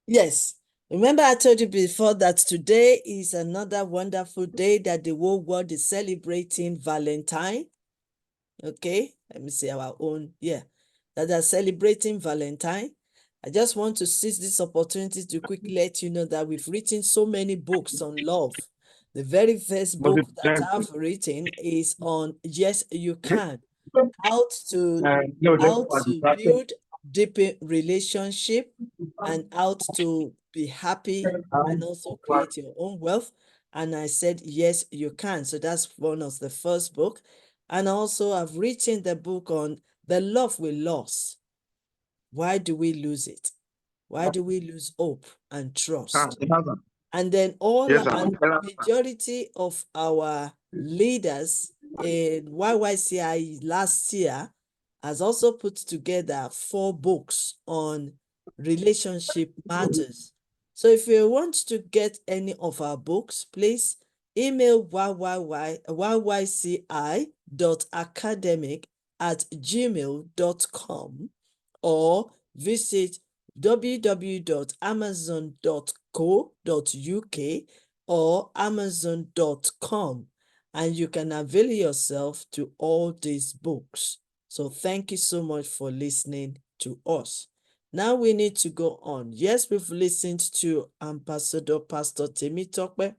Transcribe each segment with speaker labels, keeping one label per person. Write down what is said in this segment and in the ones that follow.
Speaker 1: Yes. Remember I told you before that today is another wonderful day that the whole world is celebrating Valentine. Okay, let me see our own. Yeah, that are celebrating Valentine. I just want to seize this opportunity to quickly let you know that we've written so many books on love. The very first
Speaker 2: Was
Speaker 1: book
Speaker 2: it
Speaker 1: that I've written is on Yes, You Can. How to
Speaker 2: no, that's
Speaker 1: how
Speaker 2: what
Speaker 1: to
Speaker 2: distracted.
Speaker 1: build deep relationship and how to be happy and also create your own wealth. And I said, yes, you can. So that's one of the first book. And also I've written the book on the love we lost. Why do we lose it? Why do we lose hope and trust? And then
Speaker 2: Yes,
Speaker 1: and majority of our leaders in YYCI last year has also put together 4 books on relationship matters. So if you want to get any of our books, please email yyci.academic@gmail.com or visit www.amazon.co.uk or amazon.com, and you can avail yourself to all these books. So thank you so much for listening to us. Now we need to go on. Yes, we've listened to Ambassador Pastor Temitope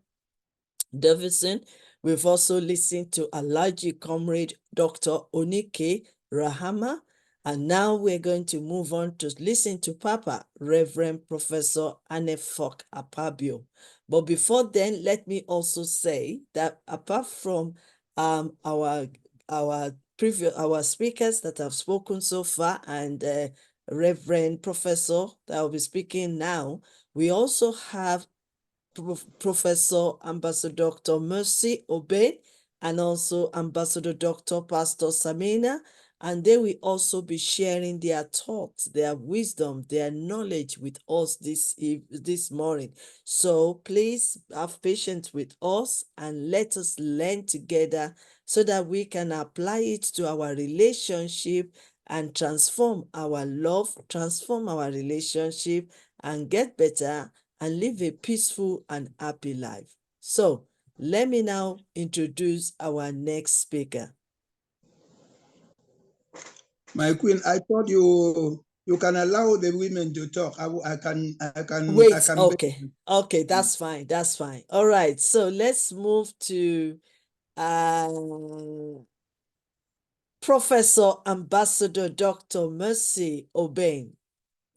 Speaker 1: Davison. We've also listened to Alhaji Comrade Dr. Onike Rahama. And now we're going to move on to listen to Papa, Reverend Professor Anefok Apabio. But before then, let me also say that apart from our our speakers that have spoken so far and Reverend Professor that will be speaking now, we also have Professor Ambassador Dr. Mercy Ogbe and also Ambassador Dr. Pastor Samina, and they will also be sharing their thoughts, their wisdom, their knowledge with us this morning. So please have patience with us and let us learn together so that we can apply it to our relationship and transform our love, transform our relationship, and get better and live a peaceful and happy life. So let me now introduce our next speaker.
Speaker 3: My queen, I thought you can allow the women to talk. I
Speaker 1: Wait,
Speaker 3: can.
Speaker 1: okay, that's fine, that's fine. All right, so let's move to Professor Ambassador Dr. Mercy Ogbe,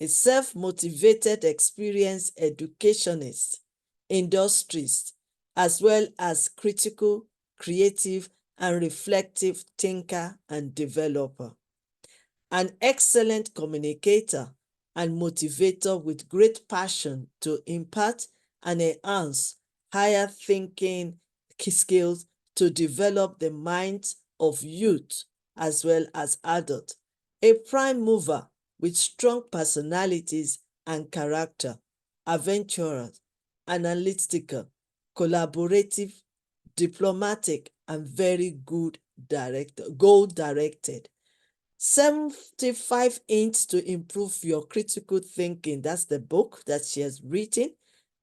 Speaker 1: a self-motivated, experienced educationist, industrist, as well as critical, creative, and reflective thinker and developer. An excellent communicator and motivator with great passion to impart and enhance higher thinking skills to develop the minds of youth as well as adults. A prime mover with strong personalities and character, adventurous, analytical, collaborative, diplomatic, and very good director, goal-directed. 75 hints to improve your critical thinking. That's the book that she has written.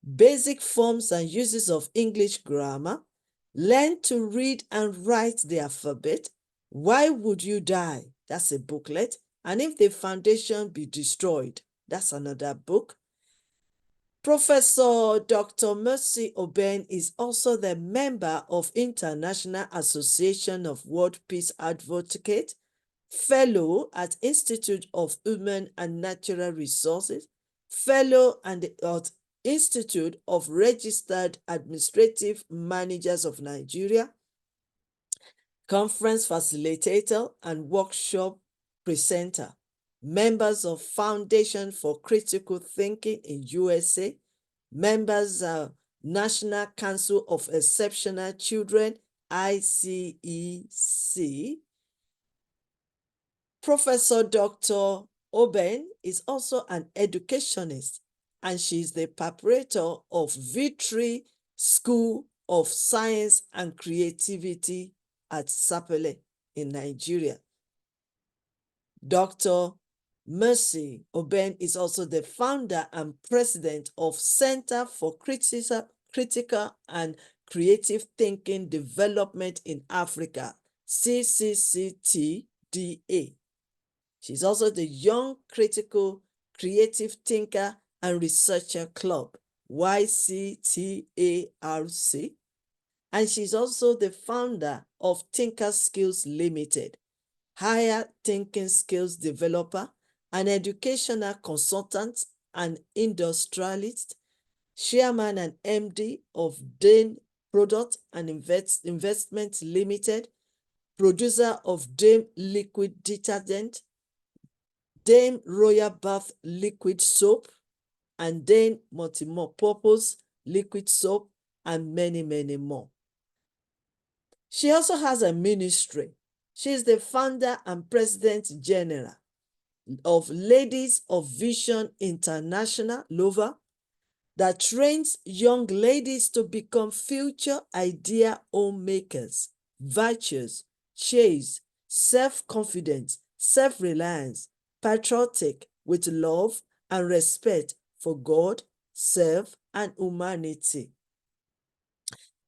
Speaker 1: Basic forms and uses of English grammar. Learn to read and write the alphabet. Why would you die? That's a booklet. And if the foundation be destroyed, that's another book. Professor Dr. Mercy Ogbe is also the member of International Association of World Peace Advocates, Fellow at Institute of Human and Natural Resources, Fellow at Institute of Registered Administrative Managers of Nigeria, Conference Facilitator and Workshop Presenter, members of Foundation for Critical Thinking in USA, members of National Council of Exceptional Children, YYCIA. Professor Dr. Ogbe is also an educationist, and she is the preparator of Victory School of Science and Creativity at Sapele in Nigeria. Dr. Mercy Oben is also the founder and president of Center for Critical and Creative Thinking Development in Africa, CCCTDA. She's also the Young Critical Creative Thinker and Researcher Club, YCTARC, and she's also the founder of Thinker Skills Limited, higher thinking skills developer, an educational consultant and industrialist, chairman and MD of Dane Product and Investment Limited, producer of Dame Liquid Detergent, Dame Royal Bath Liquid Soap, and Dame Multi-Purpose Liquid Soap, and many, many more. She also has a ministry. She is the founder and president general of Ladies of Vision International, LOVA, that trains young ladies to become future idea homemakers, virtuous, chaste, self-confident, self-reliance, patriotic, with love and respect for God, self, and humanity.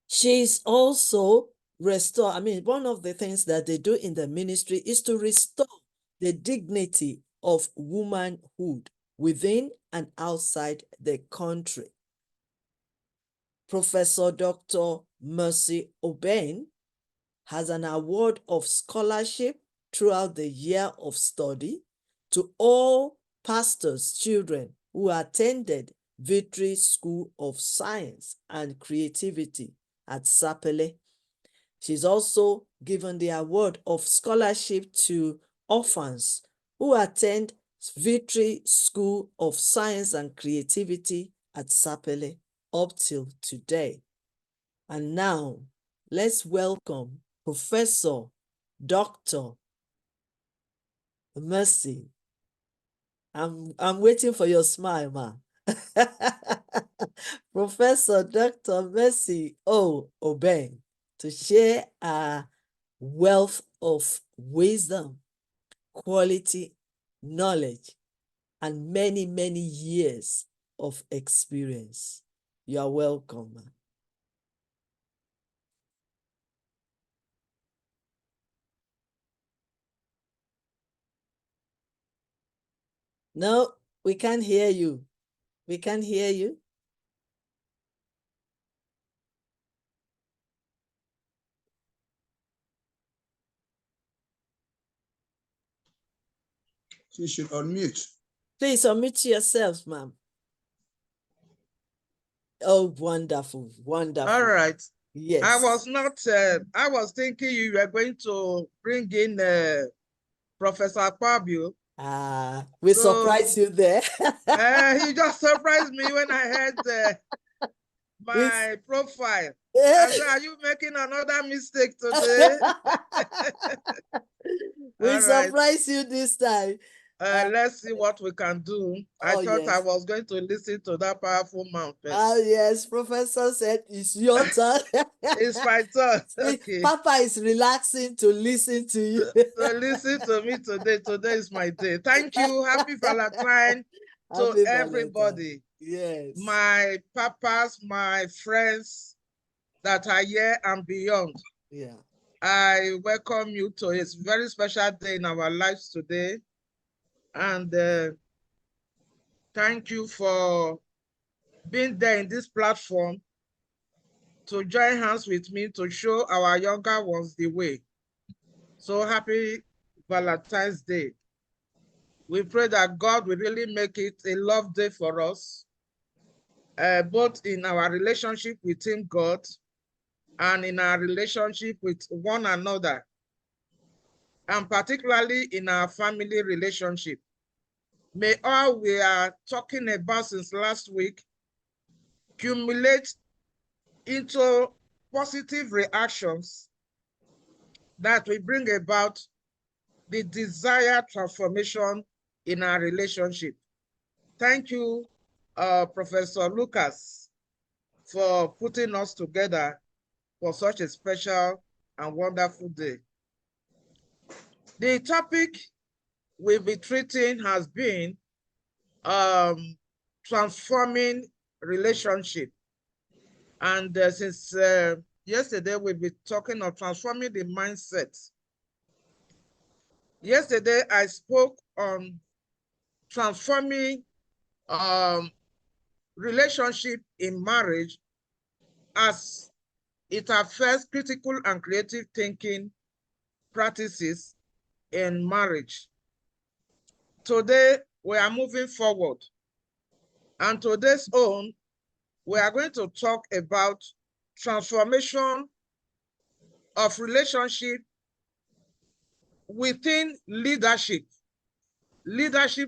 Speaker 1: She's also one of the things that they do in the ministry is to restore the dignity of womanhood within and outside the country. Professor Dr. Mercy Oben has an award of scholarship throughout the year of study to all pastors' children who attended Victory School of Science and Creativity at Sapele. She's also given the award of scholarship to orphans who attend Victory School of Science and Creativity at Sapele up till today. And now, let's welcome Professor Dr. Mercy. I'm waiting for your smile, ma. Professor Dr. Mercy Oben to share a wealth of wisdom, quality, knowledge, and many, many years of experience. You are welcome, ma. No, we can't hear you. We can't hear you.
Speaker 3: She should unmute.
Speaker 1: Please unmute yourselves, ma'am. Oh, wonderful, wonderful.
Speaker 2: All right.
Speaker 1: Yes.
Speaker 2: I was thinking you were going to bring in Professor Fabio.
Speaker 1: We surprised you there.
Speaker 2: He just surprised me when I heard my profile. I said, are you making another mistake today?
Speaker 1: We surprised you this time.
Speaker 2: Let's see what we can do. I thought I was going to listen to that powerful man first.
Speaker 1: Oh, yes. Professor said it's your turn.
Speaker 2: It's my turn. Okay.
Speaker 1: Papa is relaxing to listen to you.
Speaker 2: So listen to me today. Today is my day. Thank you. Happy Valentine to
Speaker 1: Happy
Speaker 2: everybody.
Speaker 1: Valentine. Yes.
Speaker 2: My papas, my friends that are here and beyond.
Speaker 1: Yeah.
Speaker 2: I welcome you to a very special day in our lives today. And thank you for being there in this platform to join hands with me to show our younger ones the way. So happy Valentine's Day. We pray that God will really make it a love day for us, both in our relationship with Him, God, and in our relationship with one another, and particularly in our family relationship. May all we are talking about since last week accumulate into positive reactions that will bring about the desired transformation in our relationship. Thank you, Professor Lucas, for putting us together for such a special and wonderful day. The topic we'll be treating has been transforming relationship. And since yesterday, we'll be talking of transforming the mindset. Yesterday, I spoke on transforming relationship in marriage as it affects critical and creative thinking practices in marriage. Today, we are moving forward. And today's own, we are going to talk about transformation of relationship within leadership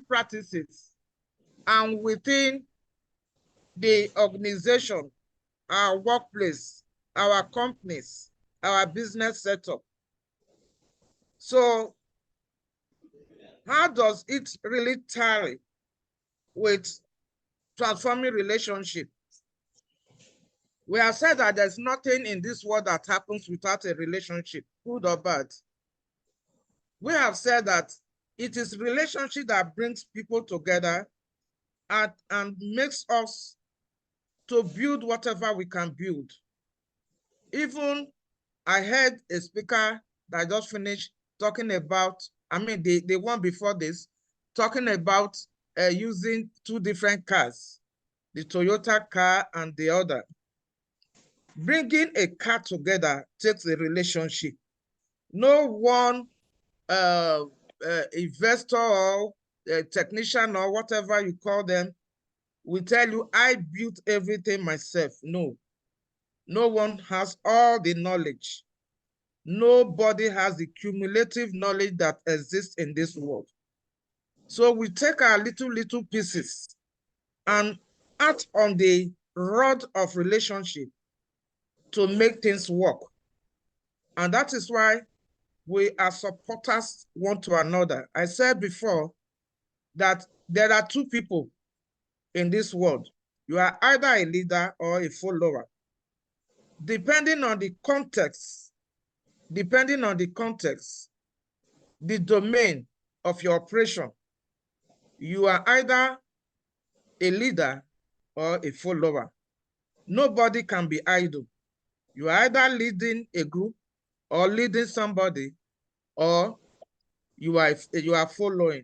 Speaker 2: practices, and within the organization, our workplace, our companies, our business setup. So how does it really tally with transforming relationship? We have said that there's nothing in this world that happens without a relationship, good or bad. We have said that it is relationship that brings people together and makes us to build whatever we can build. Even I heard a speaker that just finished talking about, the one before this, talking about using two different cars, the Toyota car and the other. Bringing a car together takes a relationship. No one investor or technician or whatever you call them will tell you, I built everything myself. No. No one has all the knowledge. Nobody has the cumulative knowledge that exists in this world. So we take our little pieces and act on the rod of relationship to make things work. And that is why we are supporters one to another. I said before that there are two people in this world. You are either a leader or a follower. Depending on the context, the domain of your operation, you are either a leader or a follower. Nobody can be idle. You are either leading a group or leading somebody, or you are following.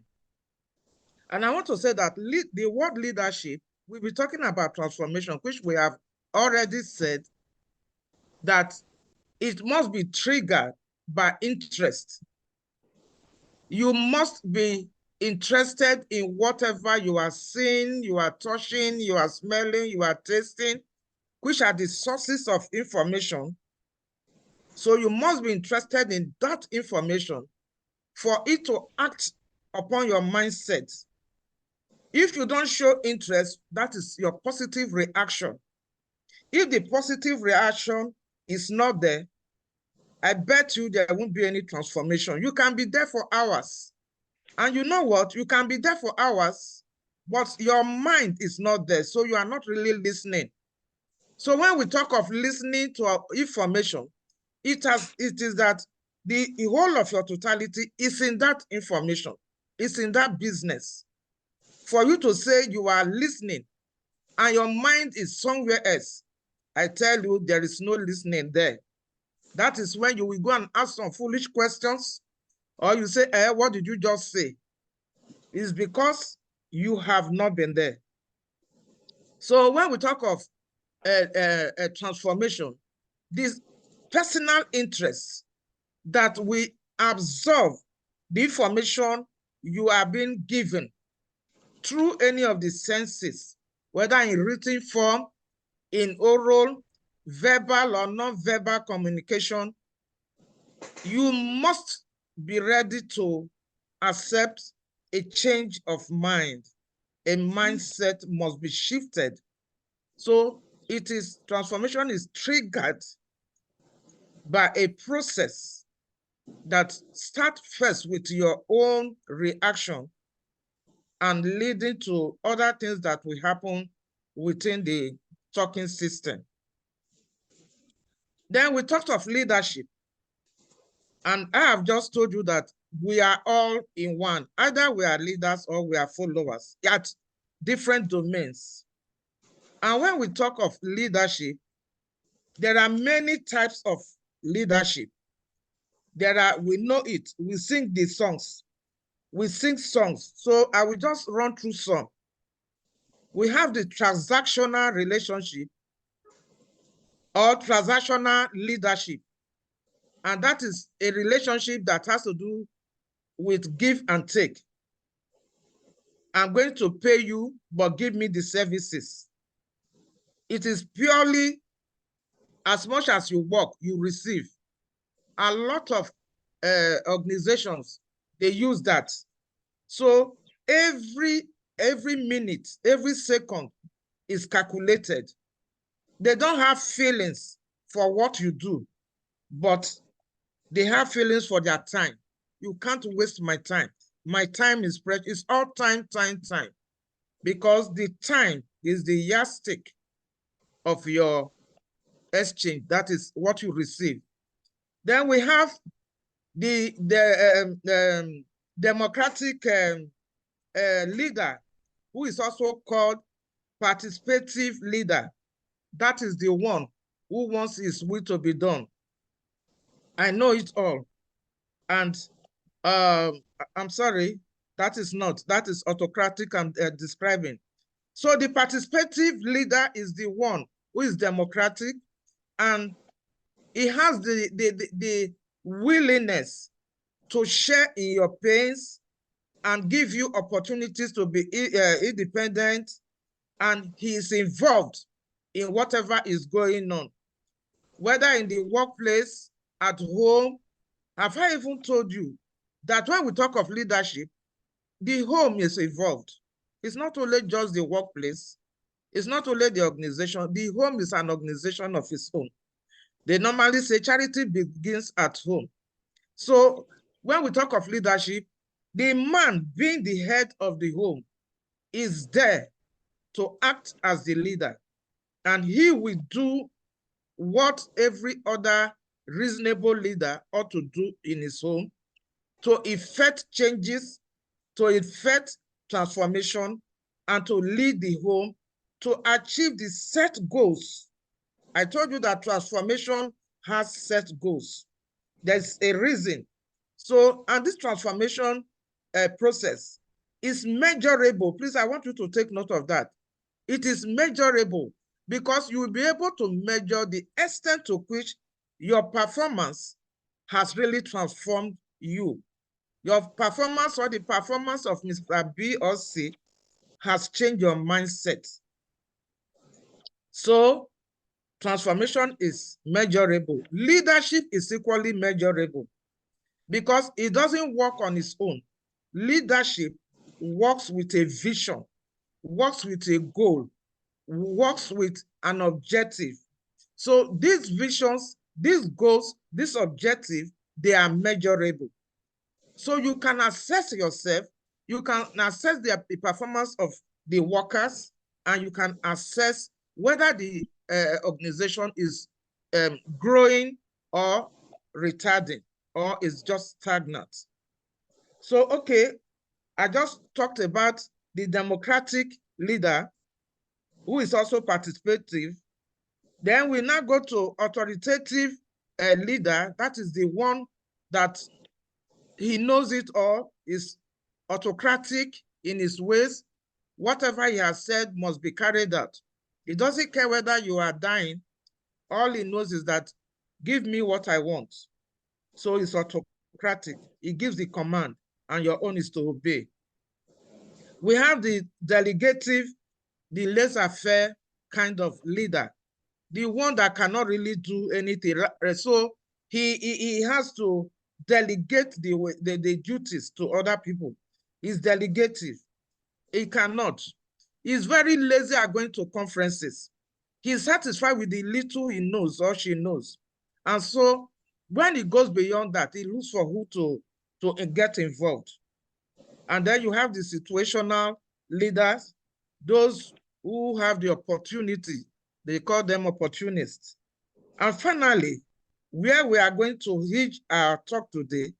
Speaker 2: And I want to say that the word leadership, we'll be talking about transformation, which we have already said that it must be triggered by interest. You must be interested in whatever you are seeing, you are touching, you are smelling, you are tasting, which are the sources of information. So you must be interested in that information for it to act upon your mindset. If you don't show interest, that is your positive reaction. If the positive reaction is not there, I bet you there won't be any transformation. You can be there for hours. And you know what? You can be there for hours, but your mind is not there. So you are not really listening. So when we talk of listening to our information, it is that the whole of your totality is in that information. It's in that business. For you to say you are listening and your mind is somewhere else, I tell you, there is no listening there. That is when you will go and ask some foolish questions, or you say, what did you just say? It's because you have not been there. So when we talk of a transformation, this personal interest that we absorb the information you are being given through any of the senses, whether in written form, in oral, verbal or non-verbal communication, you must be ready to accept a change of mind. A mindset must be shifted. So transformation is triggered by a process that starts first with your own reaction and leading to other things that will happen within the talking system. Then we talked of leadership. And I have just told you that we are all in one. Either we are leaders or we are followers at different domains. And when we talk of leadership, there are many types of leadership. We know it. We sing the songs. We sing songs. So I will just run through some. We have the transactional relationship or transactional leadership. And that is a relationship that has to do with give and take. I'm going to pay you, but give me the services. It is purely as much as you work, you receive. A lot of organizations, they use that. So every minute, every second is calculated. They don't have feelings for what you do, but they have feelings for their time. You can't waste my time. My time is precious. It's all time, because the time is the yardstick of your exchange. That is what you receive. Then we have the democratic leader, who is also called participative leader. That is the one who wants his will to be done. I know it all. And I'm sorry, that is not. That is autocratic I'm describing. So the participative leader is the one who is democratic, and he has the willingness to share in your pains and give you opportunities to be independent, and he is involved in whatever is going on, whether in the workplace, at home. Have I even told you that when we talk of leadership, the home is involved? It's not only just the workplace, it's not only the organization. The home is an organization of its own. They normally say charity begins at home. So when we talk of leadership, the man being the head of the home is there to act as the leader, and he will do what every other reasonable leader ought to do in his home to effect changes, to effect transformation, and to lead the home to achieve the set goals. I told you that transformation has set goals. There's a reason. So, and this transformation process is measurable. Please, I want you to take note of that. It is measurable because you will be able to measure the extent to which your performance has really transformed you. Your performance or the performance of Mr. B or C has changed your mindset. So transformation is measurable. Leadership is equally measurable because it doesn't work on its own. Leadership works with a vision, works with a goal, works with an objective. So these visions, these goals, this objective, they are measurable. So you can assess yourself, you can assess the performance of the workers, and you can assess whether the organization is growing or retarding or is just stagnant. So, okay, I just talked about the democratic leader who is also participative. Then we now go to authoritative leader. That is the one that he knows it all, is autocratic in his ways. Whatever he has said must be carried out. He doesn't care whether you are dying. All he knows is that give me what I want. So he's autocratic. He gives the command, and your own is to obey. We have the delegative, the laissez-faire kind of leader, the one that cannot really do anything. So he has to delegate the duties to other people. He's delegative. He cannot. He's very lazy at going to conferences. He's satisfied with the little he knows or she knows. And so when he goes beyond that, he looks for who to get involved. And then you have the situational leaders, those who have the opportunity. They call them opportunists. And finally, where we are going to hinge our talk today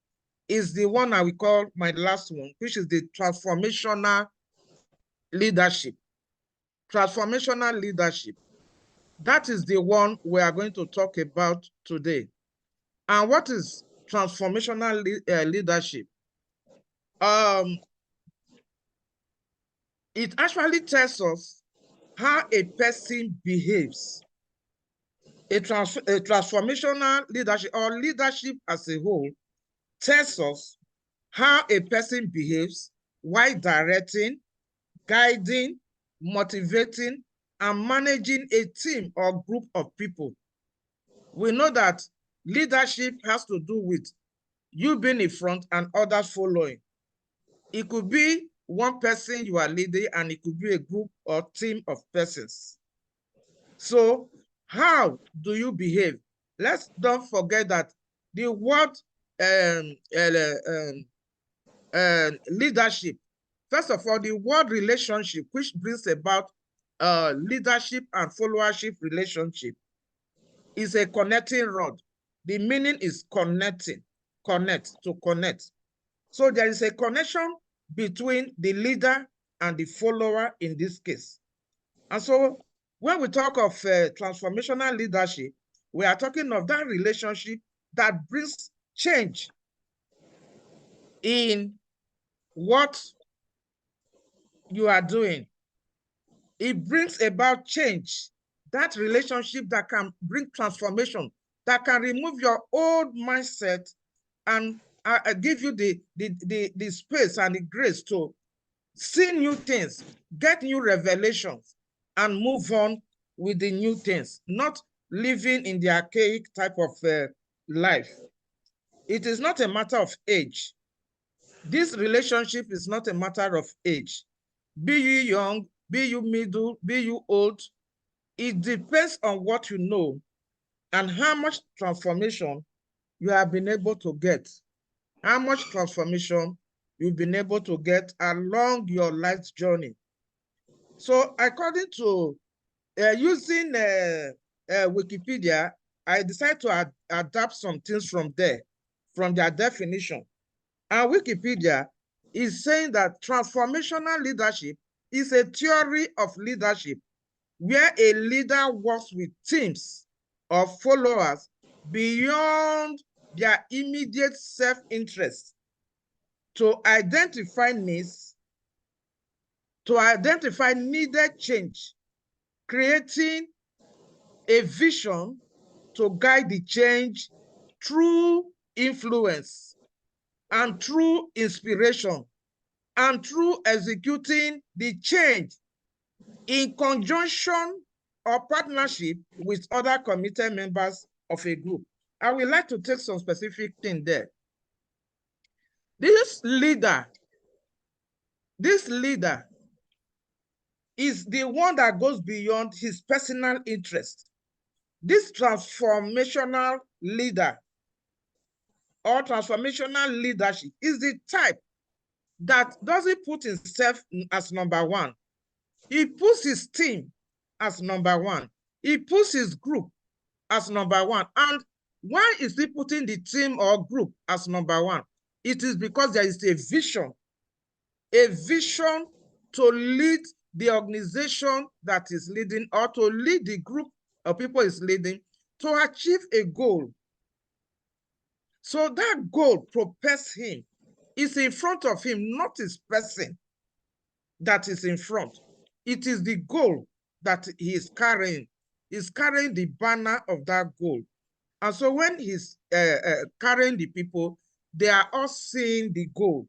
Speaker 2: is the one I will call my last one, which is the transformational leadership. Transformational leadership. That is the one we are going to talk about today. And what is transformational leadership? It actually tells us how a person behaves. A transformational leadership, or leadership as a whole, tells us how a person behaves while directing, guiding, motivating, and managing a team or group of people. We know that leadership has to do with you being in front and others following. It could be one person you are leading, and it could be a group or team of persons. So how do you behave? Let's don't forget that the word leadership, first of all, the word relationship, which brings about leadership and followership relationship, is a connecting rod. The meaning is connecting, connect, to connect. So there is a connection between the leader and the follower in this case. And so when we talk of transformational leadership, we are talking of that relationship that brings change in what you are doing. It brings about change, that relationship that can bring transformation, that can remove your old mindset and give you the space and the grace to see new things, get new revelations, and move on with the new things, not living in the archaic type of life. It is not a matter of age. This relationship is not a matter of age. Be you young, be you middle, be you old, it depends on what you know and how much transformation you have been able to get. How much transformation you've been able to get along your life's journey. So according to using Wikipedia, I decided to adapt some things from there, from their definition. And Wikipedia is saying that transformational leadership is a theory of leadership where a leader works with teams of followers beyond their immediate self-interest to identify needs, to identify needed change, creating a vision to guide the change through influence and through inspiration and through executing the change in conjunction or partnership with other committed members of a group. I would like to take some specific thing there. This leader is the one that goes beyond his personal interest. This transformational leader or transformational leadership is the type that doesn't put himself as number one. He puts his team as number one. He puts his group as number one. And why is he putting the team or group as number one? It is because there is a vision to lead the organization that is leading, or to lead the group of people is leading, to achieve a goal. So that goal propels him. It's in front of him, not his person that is in front. It is the goal that he is carrying. He's carrying the banner of that goal. And so when he's carrying the people, they are all seeing the goal.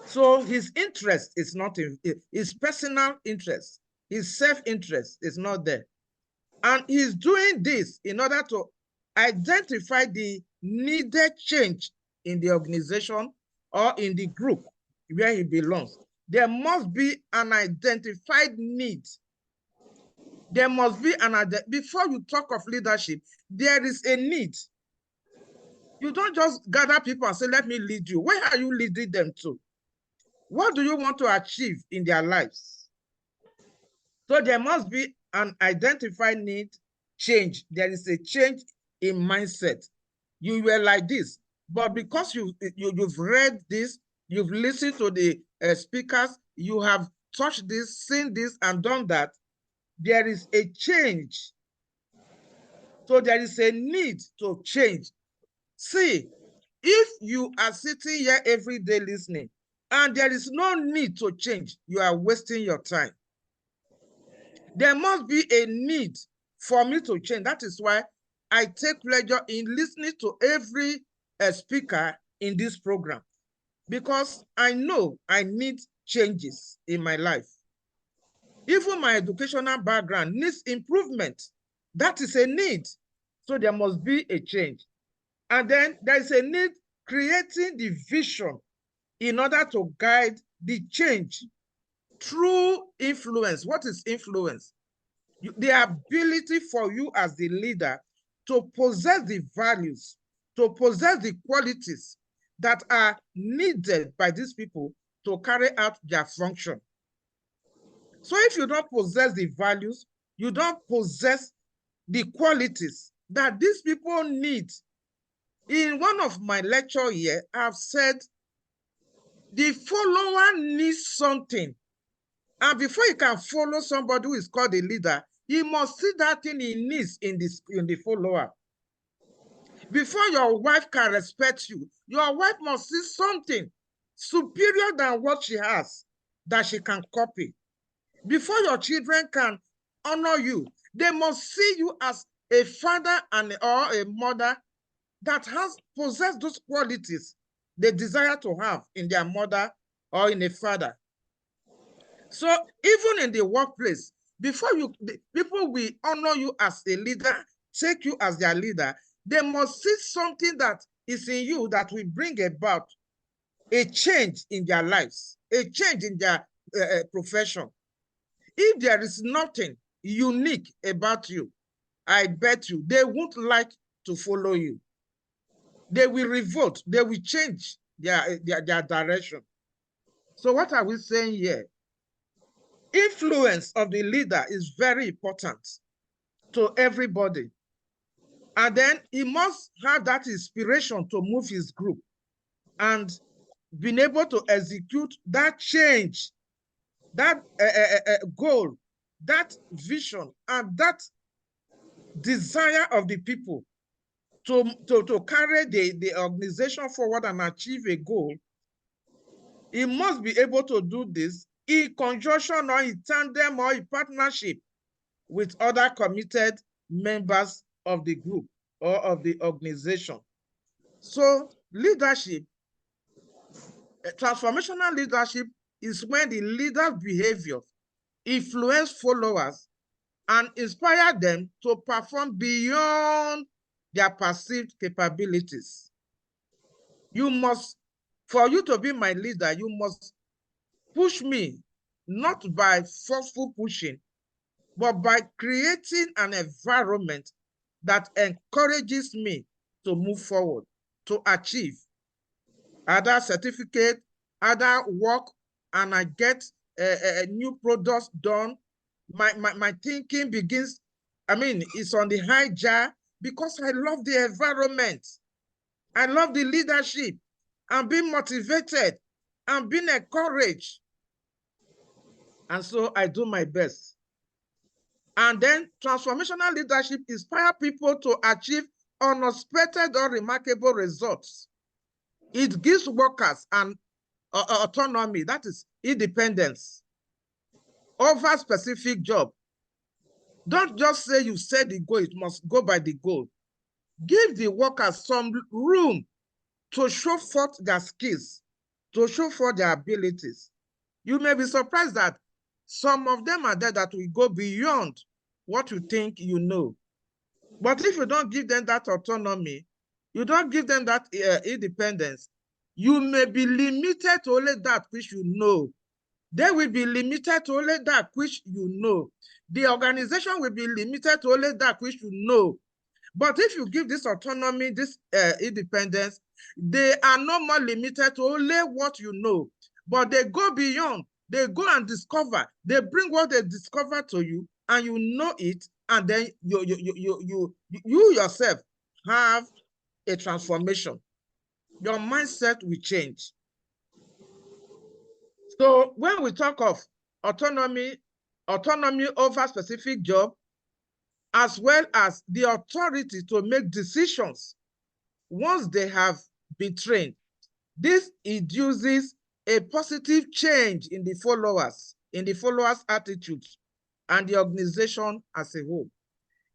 Speaker 2: So his interest is not in his personal interest, his self-interest is not there. And he's doing this in order to identify the needed change in the organization or in the group where he belongs. There must be an identified need. There must be before you talk of leadership, there is a need. You don't just gather people and say, let me lead you. Where are you leading them to? What do you want to achieve in their lives? So there must be an identified need change. There is a change in mindset. You were like this. But because you've read this, you've listened to the speakers, you have touched this, seen this, and done that, there is a change. So there is a need to change. See, if you are sitting here every day listening and there is no need to change, you are wasting your time. There must be a need for me to change. That is why I take pleasure in listening to every speaker in this program, because I know I need changes in my life. Even my educational background needs improvement. That is a need. So there must be a change. And then there is a need creating the vision in order to guide the change through influence. What is influence? The ability for you as the leader to possess the values, to possess the qualities that are needed by these people to carry out their function. So if you don't possess the values, you don't possess the qualities that these people need. In one of my lectures here, I've said the follower needs something. And before you can follow somebody who is called a leader, he must see that thing he needs in the follower. Before your wife can respect you, your wife must see something superior than what she has that she can copy. Before your children can honor you, they must see you as a father or a mother that has possessed those qualities they desire to have in their mother or in a father. So even in the workplace, before people will honor you as a leader, take you as their leader, they must see something that is in you that will bring about a change in their lives, a change in their profession. If there is nothing unique about you, I bet you they won't like to follow you. They will revolt. They will change their direction. So what are we saying here? Influence of the leader is very important to everybody. And then he must have that inspiration to move his group and being able to execute that change, that goal, that vision, and that desire of the people to carry the organization forward and achieve a goal. He must be able to do this in conjunction or in tandem or in partnership with other committed members of the group or of the organization. So leadership, transformational leadership is when the leader's behavior influence followers and inspire them to perform beyond their perceived capabilities. You must, for you to be my leader, you must push me, not by forceful pushing, but by creating an environment that encourages me to move forward, to achieve other certificate, other work, and I get new products done. My thinking begins, it's on the high jar because I love the environment. I love the leadership. I'm being motivated. I'm being encouraged. And so I do my best. And then transformational leadership inspires people to achieve unexpected or remarkable results. It gives workers an autonomy, that is independence, over specific job. Don't just say you set the goal, it must go by the goal. Give the workers some room to show forth their skills, to show forth their abilities. You may be surprised that some of them are there that will go beyond what you think you know. But if you don't give them that autonomy, you don't give them that independence, you may be limited to only that which you know. They will be limited to only that which you know. The organization will be limited to only that which you know. But if you give this autonomy, this independence, they are no more limited to only what you know, but they go beyond. They go and discover. They bring what they discover to you, and you know it, and then you yourself have a transformation. your mindset will change. So when we talk of autonomy over specific job, as well as the authority to make decisions once they have been trained, this induces a positive change in the followers' attitudes and the organization as a whole.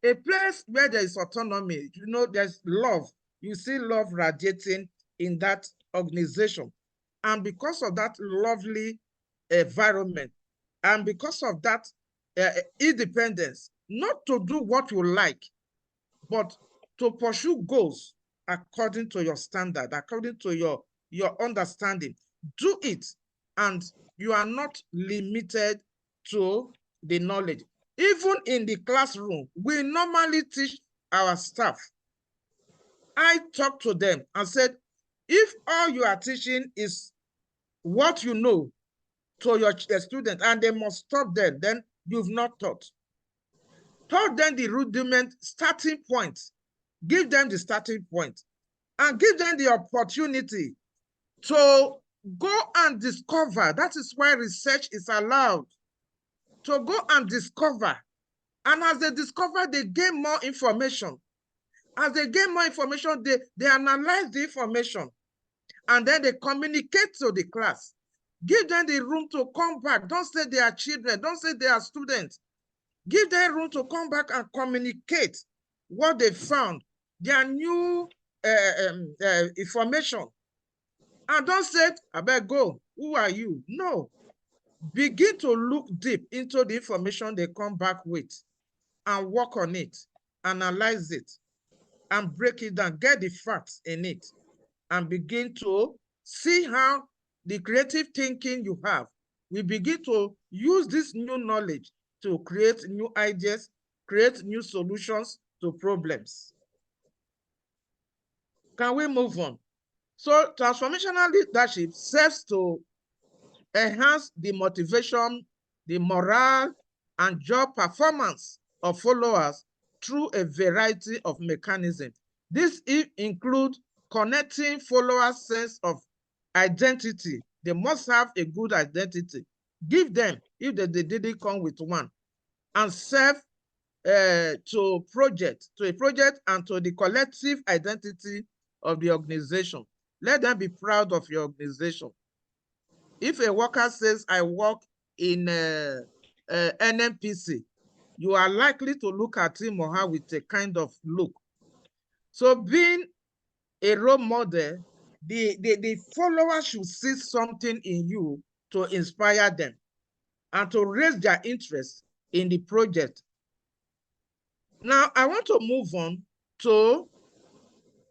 Speaker 2: A place where there is autonomy, there's love. You see love radiating in that organization. And because of that lovely environment, and because of that independence, not to do what you like, but to pursue goals according to your standard, according to your understanding. Do it, and you are not limited to the knowledge. Even in the classroom, we normally teach our staff. I talk to them and said, if all you are teaching is what you know to your student and they must stop them, then you've not taught. Taught them the rudiment starting point. Give them the starting point and give them the opportunity to go and discover. That is why research is allowed. To go and discover. And as they discover, they gain more information. As they gain more information, they analyze the information. And then they communicate to the class. Give them the room to come back. Don't say they are children. Don't say they are students. Give them room to come back and communicate what they found, their new information. And don't say, I better go. Who are you? No. Begin to look deep into the information they come back with and work on it, analyze it, and break it down, get the facts in it, and begin to see how the creative thinking you have, we begin to use this new knowledge to create new ideas, create new solutions to problems. Can we move on? So transformational leadership serves to enhance the motivation, the morale, and job performance of followers through a variety of mechanisms. This includes connecting followers' sense of identity. They must have a good identity. Give them, if they didn't come with one, and serve to a project and to the collective identity of the organization. Let them be proud of your organization. If a worker says, I work in NNPC, you are likely to look at him or her with a kind of look. So being a role model, the followers should see something in you to inspire them and to raise their interest in the project. Now, I want to move on to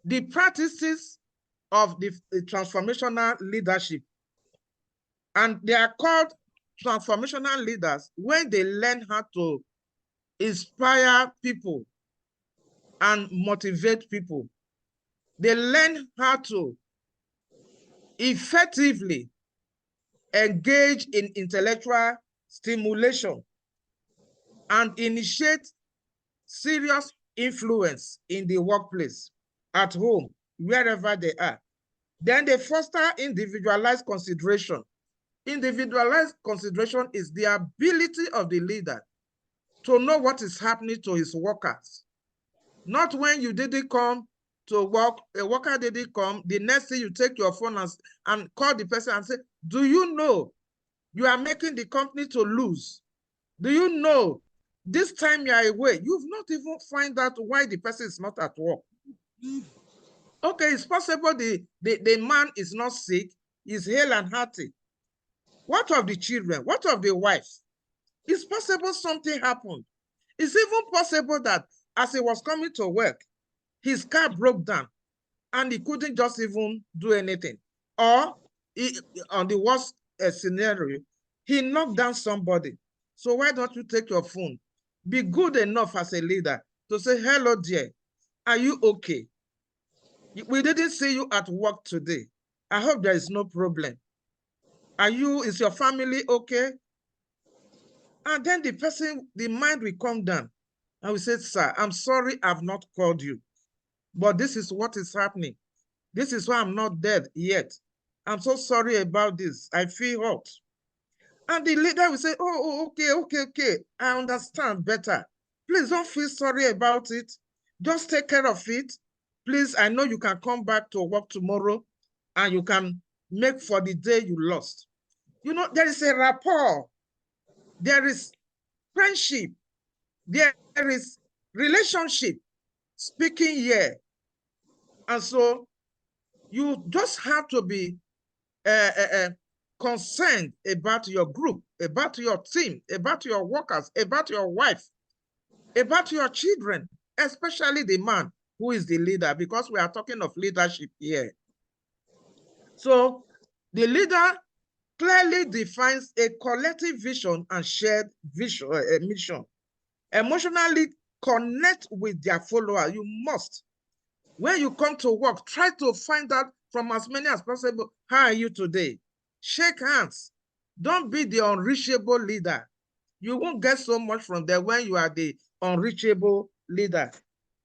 Speaker 2: the practices of the transformational leadership. And they are called transformational leaders when they learn how to inspire people and motivate people. They learn how to effectively engage in intellectual stimulation and initiate serious influence in the workplace, at home, wherever they are. Then they foster individualized consideration. Individualized consideration is the ability of the leader to know what is happening to his workers. Not when you didn't come to work, a worker didn't come, the next thing you take your phone and call the person and say, do you know you are making the company to lose? Do you know this time you are away? You've not even find out why the person is not at work. Okay, it's possible the man is not sick, he's hale and hearty. What of the children? What of the wife? It's possible something happened. It's even possible that as he was coming to work, his car broke down and he couldn't just even do anything. Or on the worst scenario, he knocked down somebody. So why don't you take your phone? Be good enough as a leader to say, hello, dear, are you okay? We didn't see you at work today. I hope there is no problem. Is your family okay? And then the mind will come down and we say, sir, I'm sorry I've not called you, but this is what is happening. This is why I'm not dead yet. I'm so sorry about this. I feel hurt. And the leader will say, okay. I understand better. Please don't feel sorry about it. Just take care of it. Please, I know you can come back to work tomorrow and you can make for the day you lost. You know, there is a rapport. There is friendship. There is relationship speaking here. And so you just have to be concerned about your group, about your team, about your workers, about your wife, about your children, especially the man who is the leader, because we are talking of leadership here. So the leader clearly defines a collective vision and shared vision, mission. Emotionally connect with their follower. You must. When you come to work, try to find out from as many as possible, how are you today? Shake hands. Don't be the unreachable leader. You won't get so much from there when you are the unreachable leader.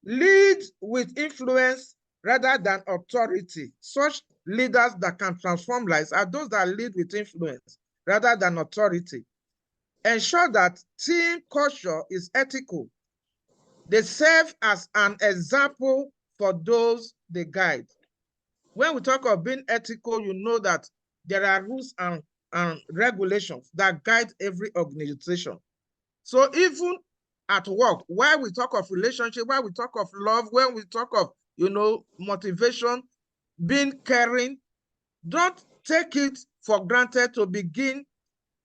Speaker 2: Lead with influence rather than authority. Such leaders that can transform lives are those that lead with influence rather than authority. Ensure that team culture is ethical. They serve as an example for those they guide. When we talk of being ethical, you know that there are rules and regulations that guide every organization. So even at work, while we talk of relationship, while we talk of love, when we talk of, motivation, being caring, don't take it for granted to begin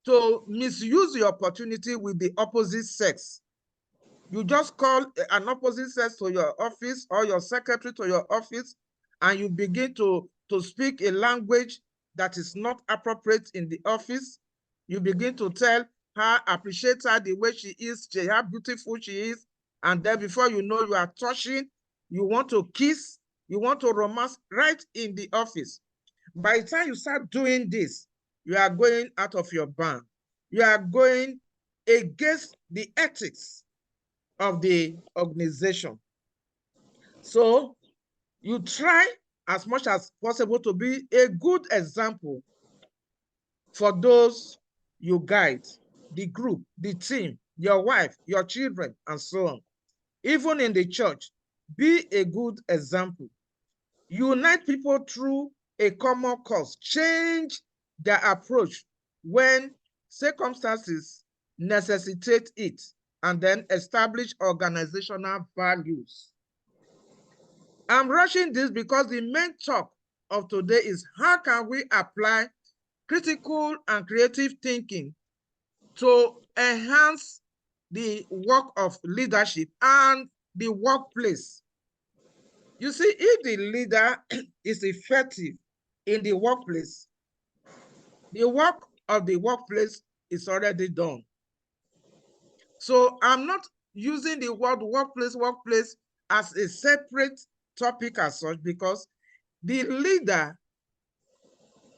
Speaker 2: to misuse the opportunity with the opposite sex. You just call an opposite sex to your office or your secretary to your office, and you begin to speak a language that is not appropriate in the office. You begin to tell her, appreciate her the way she is, how beautiful she is, and then before you know, you are touching, you want to kiss, you want to romance right in the office. By the time you start doing this, you are going out of your band. You are going against the ethics of the organization. So you try as much as possible to be a good example for those you guide, the group, the team, your wife, your children, and so on. Even in the church, be a good example. Unite people through a common cause. Change their approach when circumstances necessitate it, and then establish organizational values. I'm rushing this because the main talk of today is how can we apply critical and creative thinking to enhance the work of leadership and the workplace. You see, if the leader is effective in the workplace, the work of the workplace is already done. So I'm not using the word workplace as a separate topic as such, because the leader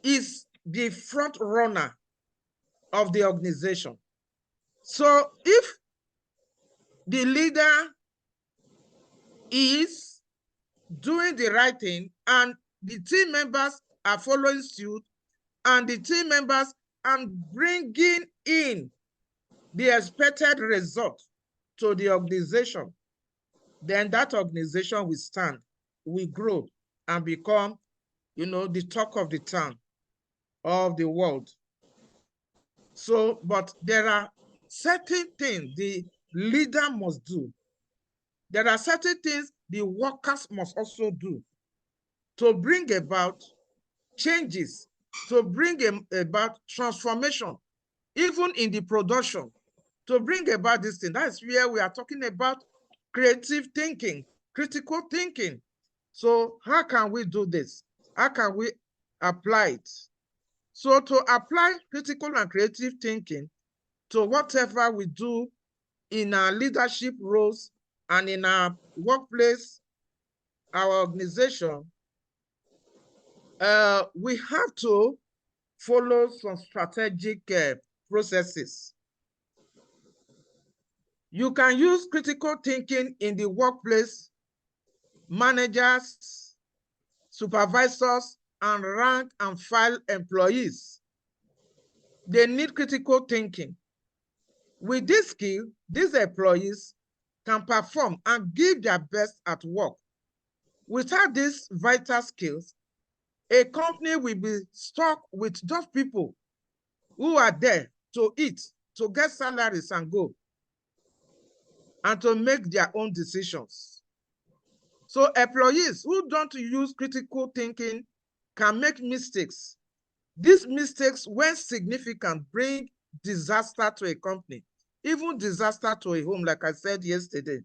Speaker 2: is the front runner of the organization. So if the leader is doing the right thing and the team members are following suit, and the team members are bringing in the expected result to the organization, then that organization will stand, will grow, and become, the talk of the town, of the world. So, but there are certain things the leader must do. There are certain things the workers must also do to bring about changes, to bring about transformation, even in the production, to bring about this thing. That's where we are talking about creative thinking, critical thinking. So how can we do this? How can we apply it? So to apply critical and creative thinking to whatever we do in our leadership roles and in our workplace, our organization, we have to follow some strategic processes. You can use critical thinking in the workplace. Managers, supervisors, and rank and file employees. They need critical thinking. With this skill, these employees can perform and give their best at work. Without these vital skills, a company will be stuck with just people who are there to eat, to get salaries and go, and to make their own decisions. So employees who don't use critical thinking can make mistakes. These mistakes, when significant, bring disaster to a company, even disaster to a home, like I said yesterday.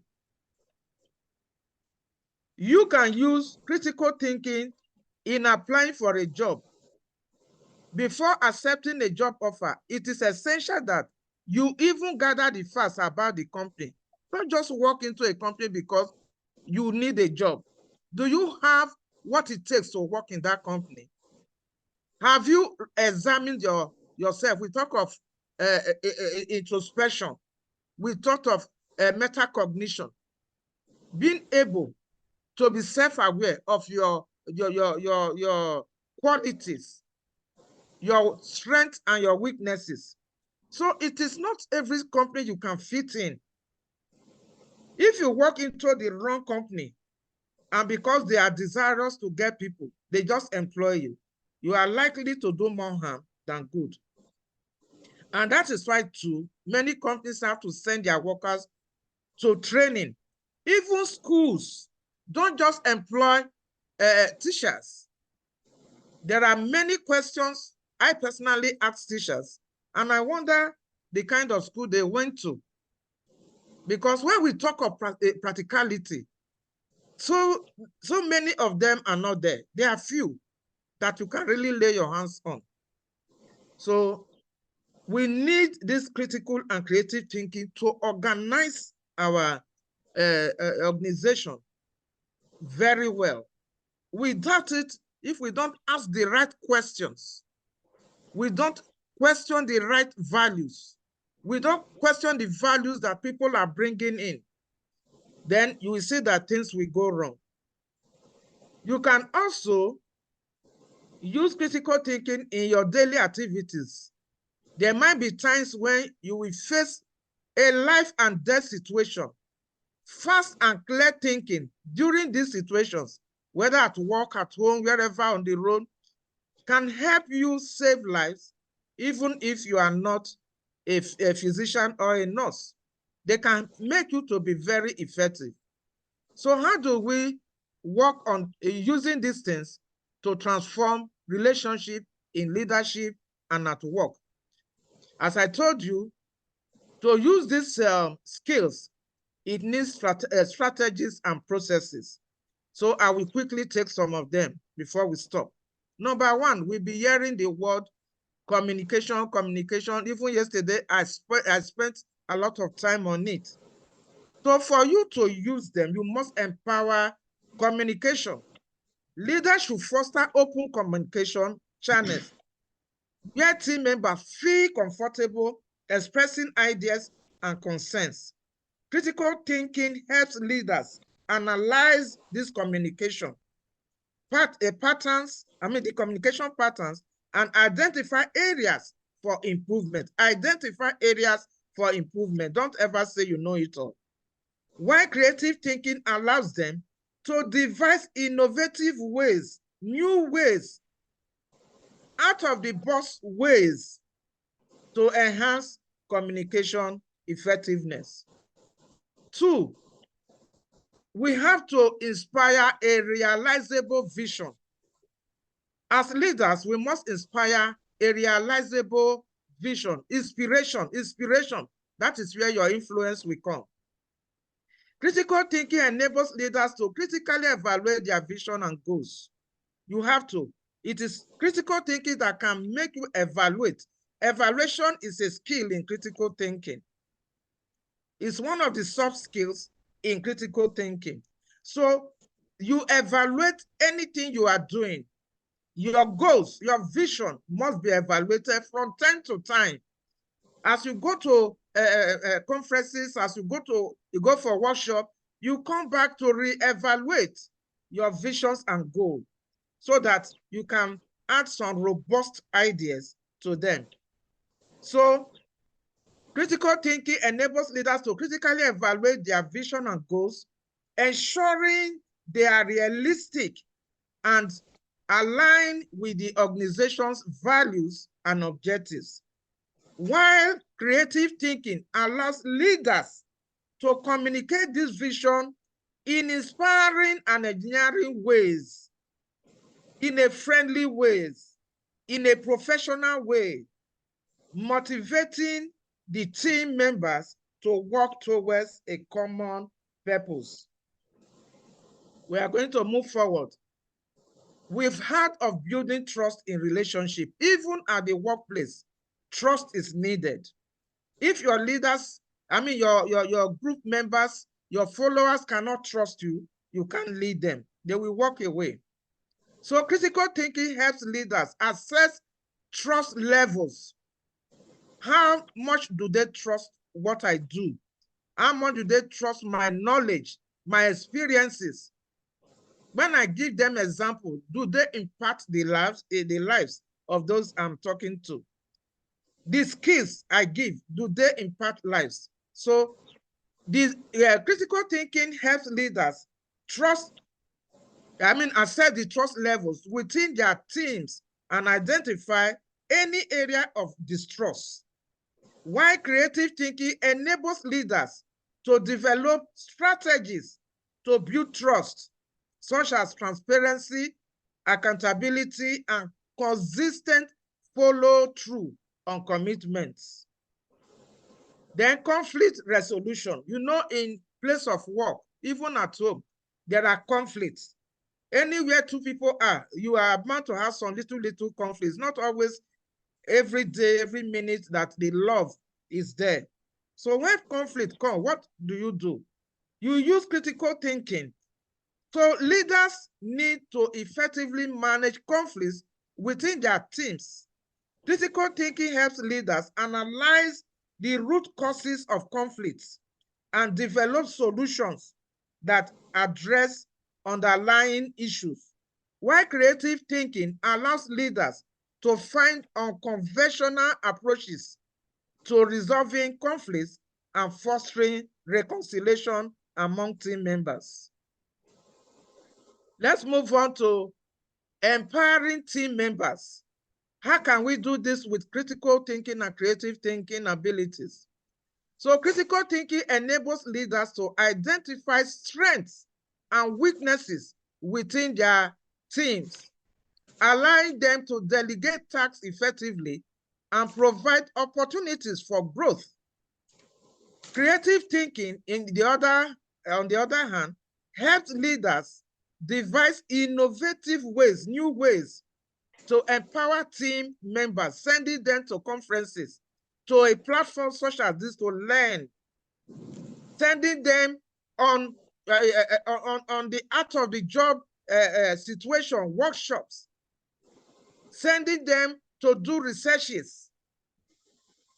Speaker 2: You can use critical thinking in applying for a job. Before accepting a job offer, it is essential that you even gather the facts about the company. Don't just walk into a company because you need a job. Do you have what it takes to work in that company? Have you examined yourself? We talk of introspection. We talk of metacognition. Being able to be self-aware of your qualities, your strengths and your weaknesses. So it is not every company you can fit in. If you walk into the wrong company, and because they are desirous to get people, they just employ you, you are likely to do more harm than good. And that is why, too, many companies have to send their workers to training. Even schools don't just employ teachers. There are many questions I personally ask teachers, and I wonder the kind of school they went to. Because when we talk of practicality, so many of them are not there. There are few that you can really lay your hands on. So we need this critical and creative thinking to organize our organization very well. Without it, if we don't ask the right questions, we don't question the right values, we don't question the values that people are bringing in, then you will see that things will go wrong. You can also use critical thinking in your daily activities. There might be times when you will face a life and death situation. Fast and clear thinking during these situations, whether at work, at home, wherever on the road, can help you save lives, even if you are not a physician or a nurse. They can make you to be very effective. So how do we work on using these things to transform relationship in leadership and at work? As I told you, to use these skills, it needs strategies and processes. So I will quickly take some of them before we stop. Number one, we'll be hearing the word communication. Even yesterday, I spent a lot of time on it. So for you to use them, you must empower communication. Leaders should foster open communication channels where team members feel comfortable expressing ideas and concerns. Critical thinking helps leaders analyze this communication patterns, the communication patterns, and identify areas for improvement. Identify areas for improvement. Don't ever say you know it all. While creative thinking allows them to devise innovative ways, new ways, out of the box ways to enhance communication effectiveness. Two, we have to inspire a realizable vision. As leaders, we must inspire a realizable vision, inspiration. That is where your influence will come. Critical thinking enables leaders to critically evaluate their vision and goals. You have to. It is critical thinking that can make you evaluate. Evaluation is a skill in critical thinking. It's one of the soft skills in critical thinking. So you evaluate anything you are doing. Your goals, your vision must be evaluated from time to time. As you go to conferences, as you go for workshop, you come back to reevaluate your visions and goals. so that you can add some robust ideas to them. So critical thinking enables leaders to critically evaluate their vision and goals, ensuring they are realistic and align with the organization's values and objectives. While creative thinking allows leaders to communicate this vision in inspiring and engineering ways, in a friendly ways, in a professional way, motivating the team members to work towards a common purpose. We are going to move forward. We've heard of building trust in relationship. Even at the workplace, trust is needed. If your leaders, your group members, your followers cannot trust you, you can't lead them. They will walk away. So critical thinking helps leaders assess trust levels. How much do they trust what I do? How much do they trust my knowledge, my experiences? When I give them example, do they impact the lives of those I'm talking to? The skills I give, do they impact lives? So this critical thinking helps leaders assess the trust levels within their teams and identify any area of distrust. While creative thinking enables leaders to develop strategies to build trust, such as transparency, accountability, and consistent follow-through on commitments. Then conflict resolution. You know, in place of work, even at home, there are conflicts. Anywhere two people are, you are bound to have some little conflicts, not always every day, every minute that the love is there. So when conflict comes, what do? You use critical thinking. So leaders need to effectively manage conflicts within their teams. Critical thinking helps leaders analyze the root causes of conflicts and develop solutions that address underlying issues. While creative thinking allows leaders to find unconventional approaches to resolving conflicts and fostering reconciliation among team members. Let's move on to empowering team members. How can we do this with critical thinking and creative thinking abilities? So critical thinking enables leaders to identify strengths and weaknesses within their teams, allowing them to delegate tasks effectively and provide opportunities for growth. Creative thinking, on the other hand, helps leaders devise innovative ways, new ways to empower team members, sending them to conferences, to a platform such as this to learn, sending them on the out of the job situation workshops, sending them to do researches.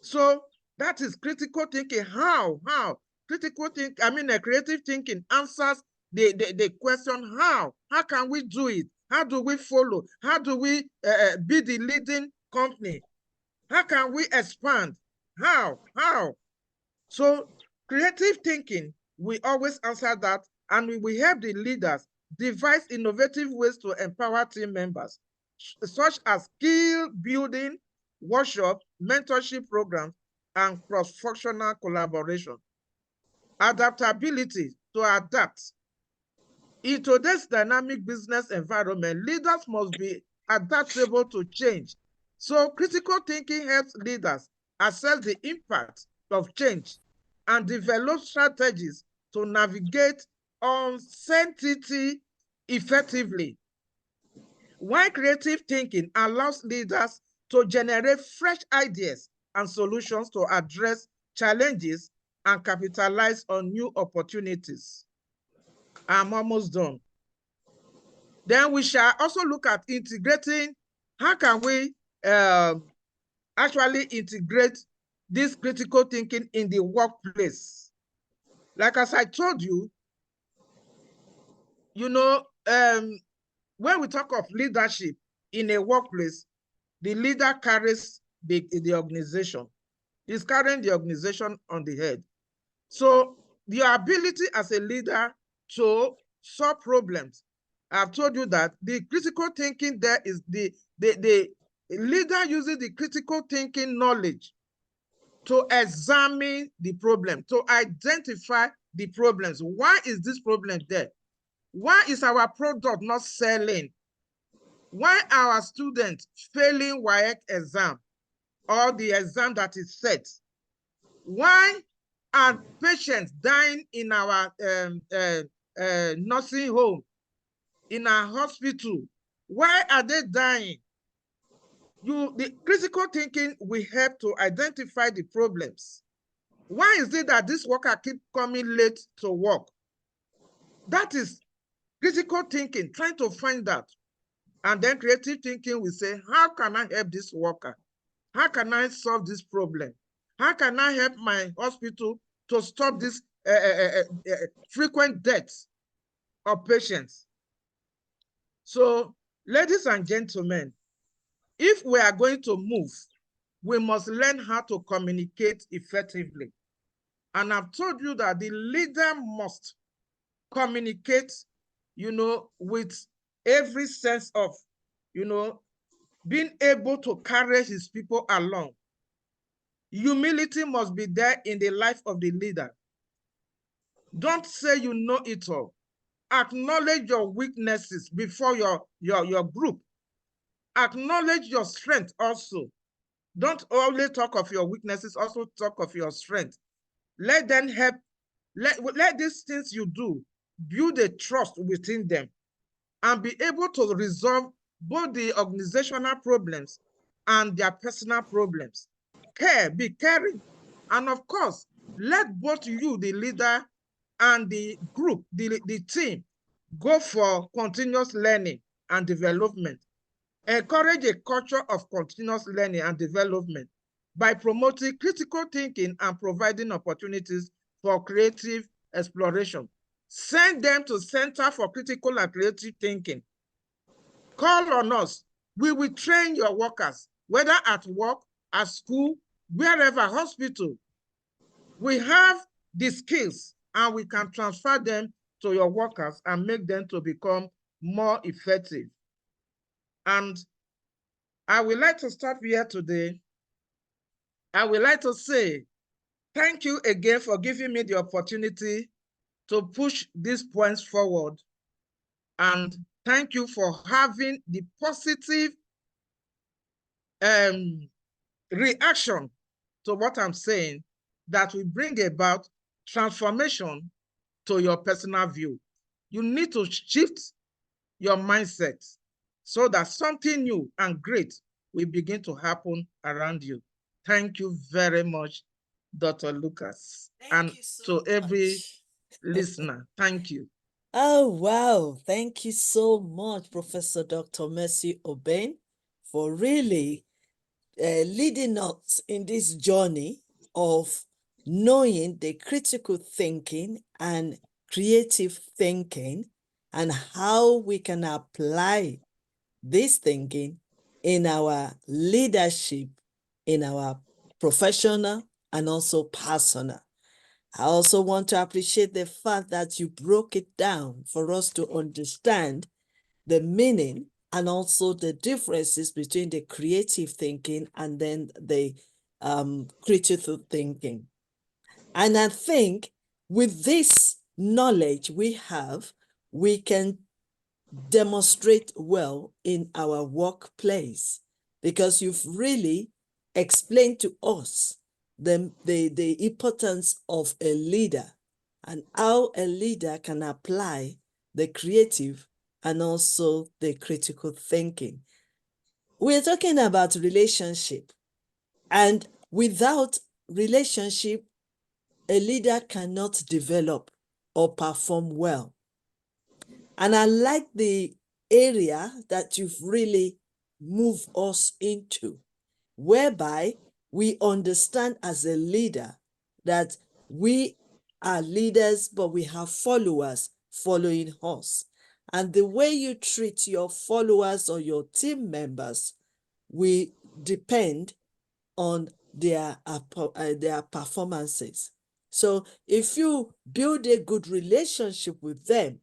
Speaker 2: So that is critical thinking. How? Creative thinking answers the question how. How can we do it? How do we follow? How do we be the leading company? How can we expand? How? So creative thinking, we always answer that, and we will help the leaders devise innovative ways to empower team members, such as skill building, workshop, mentorship programs, and cross-functional collaboration. Adaptability, to adapt. In today's dynamic business environment, leaders must be adaptable to change. So critical thinking helps leaders assess the impact of change and develop strategies to navigate uncertainty effectively. While creative thinking allows leaders to generate fresh ideas and solutions to address challenges and capitalize on new opportunities. I'm almost done. Then we shall also look at integrating. How can we actually integrate this critical thinking in the workplace? Like as I told you, when we talk of leadership in a workplace, the leader carries the organization. He's carrying the organization on the head. So your ability as a leader to solve problems. I've told you that the critical thinking there is the leader uses the critical thinking knowledge to examine the problem, to identify the problems. Why is this problem there? Why is our product not selling? Why are our students failing Y.Y.C.I exam or the exam that is set? Why are patients dying in our nursing home, in our hospital? Why are they dying? The critical thinking will help to identify the problems. Why is it that this worker keep coming late to work? That is critical thinking, trying to find out. And then creative thinking will say, how can I help this worker? How can I solve this problem? How can I help my hospital to stop this frequent deaths of patients? So, ladies and gentlemen, if we are going to move, we must learn how to communicate effectively. And I've told you that the leader must communicate, with every sense of, being able to carry his people along. Humility must be there in the life of the leader. Don't say you know it all. Acknowledge your weaknesses before your group. Acknowledge your strength also. Don't only talk of your weaknesses, also talk of your strength. Let them help. Let these things you do build a trust within them and be able to resolve both the organizational problems and their personal problems. Care, be caring. And of course, let both you, the leader, and the group, the team, go for continuous learning and development. Encourage a culture of continuous learning and development by promoting critical thinking and providing opportunities for creative exploration. Send them to Center for Critical and Creative Thinking. Call on us. We will train your workers, whether at work, at school, wherever, hospital. We have the skills and we can transfer them to your workers and make them to become more effective. And I would like to stop here today. I would like to say thank you again for giving me the opportunity to push these points forward. And thank you for having the positive reaction to what I'm saying that will bring about transformation to your personal view. You need to shift your mindset so that something new and great will begin to happen around you. Thank you very much, Dr. Lucas.
Speaker 1: Thank you so
Speaker 2: to every
Speaker 1: much.
Speaker 2: listener, thank you.
Speaker 1: Oh, wow. Thank you so much, Professor Dr. Mercy Ogbe, for really leading us in this journey of knowing the critical thinking and creative thinking and how we can apply this thinking in our leadership, in our professional and also personal. I also want to appreciate the fact that you broke it down for us to understand the meaning and also the differences between the creative thinking and then the critical thinking. And I think with this knowledge we have, we can demonstrate well in our workplace because you've really explained to us the importance of a leader and how a leader can apply the creative and also the critical thinking. We're talking about relationship, and without relationship, a leader cannot develop or perform well. And I like the area that you've really moved us into, whereby we understand as a leader that we are leaders, but we have followers following us. And the way you treat your followers or your team members will depend on their performances. So if you build a good relationship with them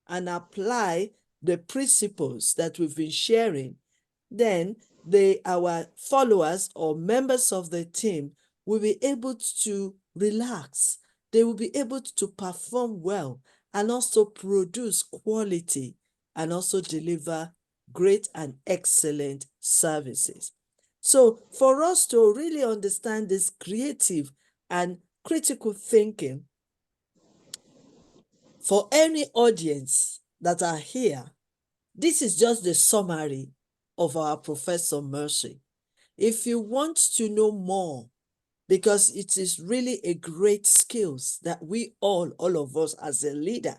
Speaker 1: and apply the principles that we've been sharing, then our followers or members of the team will be able to relax. They will be able to perform well and also produce quality and also deliver great and excellent services. So for us to really understand this creative and critical thinking, for any audience that are here, this is just the summary of our Professor Mercy. If you want to know more, because it is really a great skills that we all of us as a leader,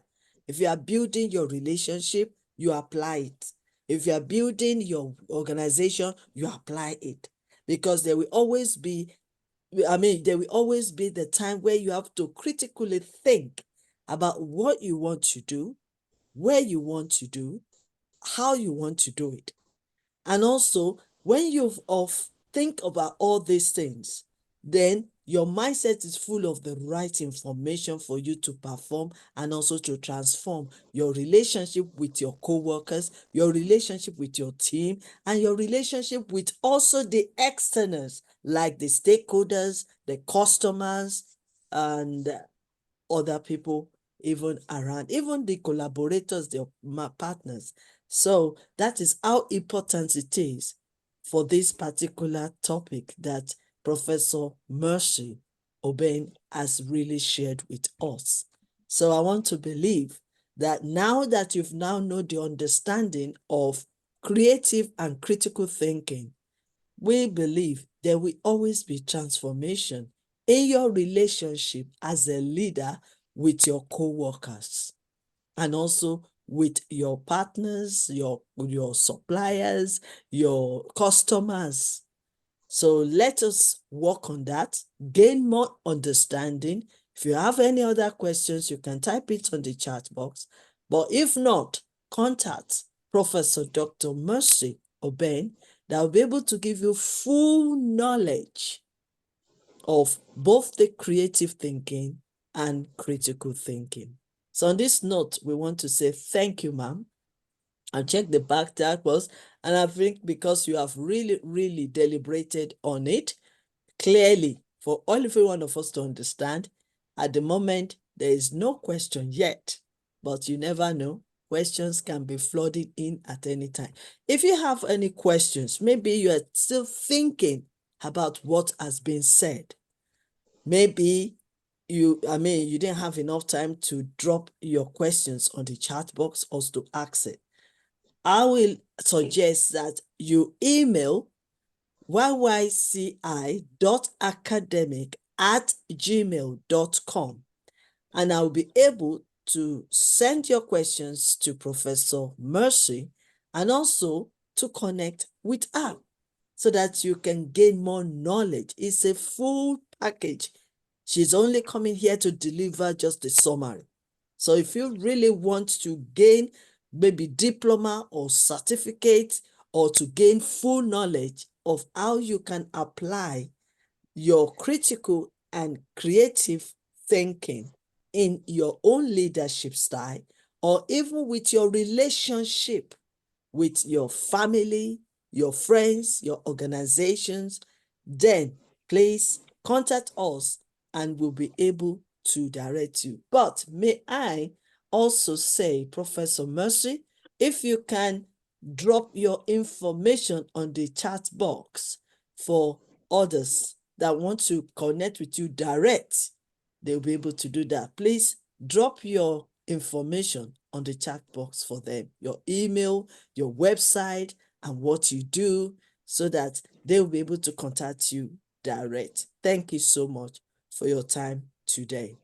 Speaker 1: if you are building your relationship, you apply it. If you are building your organization, you apply it. Because there will always be, there will always be the time where you have to critically think about what you want to do, where you want to do, how you want to do it. And also, when you've think about all these things, then your mindset is full of the right information for you to perform and also to transform your relationship with your co-workers, your relationship with your team, and your relationship with also the externals, like the stakeholders, the customers, and other people even around, even the collaborators, my partners. So that is how important it is for this particular topic that Professor Mercy Ogbe has really shared with us. So I want to believe that now that you've now know the understanding of creative and critical thinking, we believe there will always be transformation in your relationship as a leader with your co-workers and also with your partners, your suppliers, your customers. So let us work on that, gain more understanding. If you have any other questions, you can type it on the chat box. But if not, contact Professor Dr. Mercy Ogbe that will be able to give you full knowledge of both the creative thinking and critical thinking. So on this note, we want to say thank you, ma'am. I checked the back tag was, and I think because you have really, really deliberated on it clearly for all every one of us to understand, at the moment, there is no question yet, but you never know. Questions can be flooding in at any time. If you have any questions, maybe you are still thinking about what has been said. Maybe you didn't have enough time to drop your questions on the chat box or to ask it. I will suggest that you email yYCI.academic@gmail.com and I'll be able to send your questions to Professor Mercy and also to connect with her so that you can gain more knowledge. It's a full package. She's only coming here to deliver just the summary. So if you really want to gain maybe diploma or certificate or to gain full knowledge of how you can apply your critical and creative thinking in your own leadership style or even with your relationship with your family, your friends, your organizations, then please contact us and we'll be able to direct you. But may I also say, Professor Mercy, if you can drop your information on the chat box for others that want to connect with you direct, they'll be able to do that. Please drop your information on the chat box for them, your email, your website, and what you do so that they'll be able to contact you direct. Thank you so much for your time today.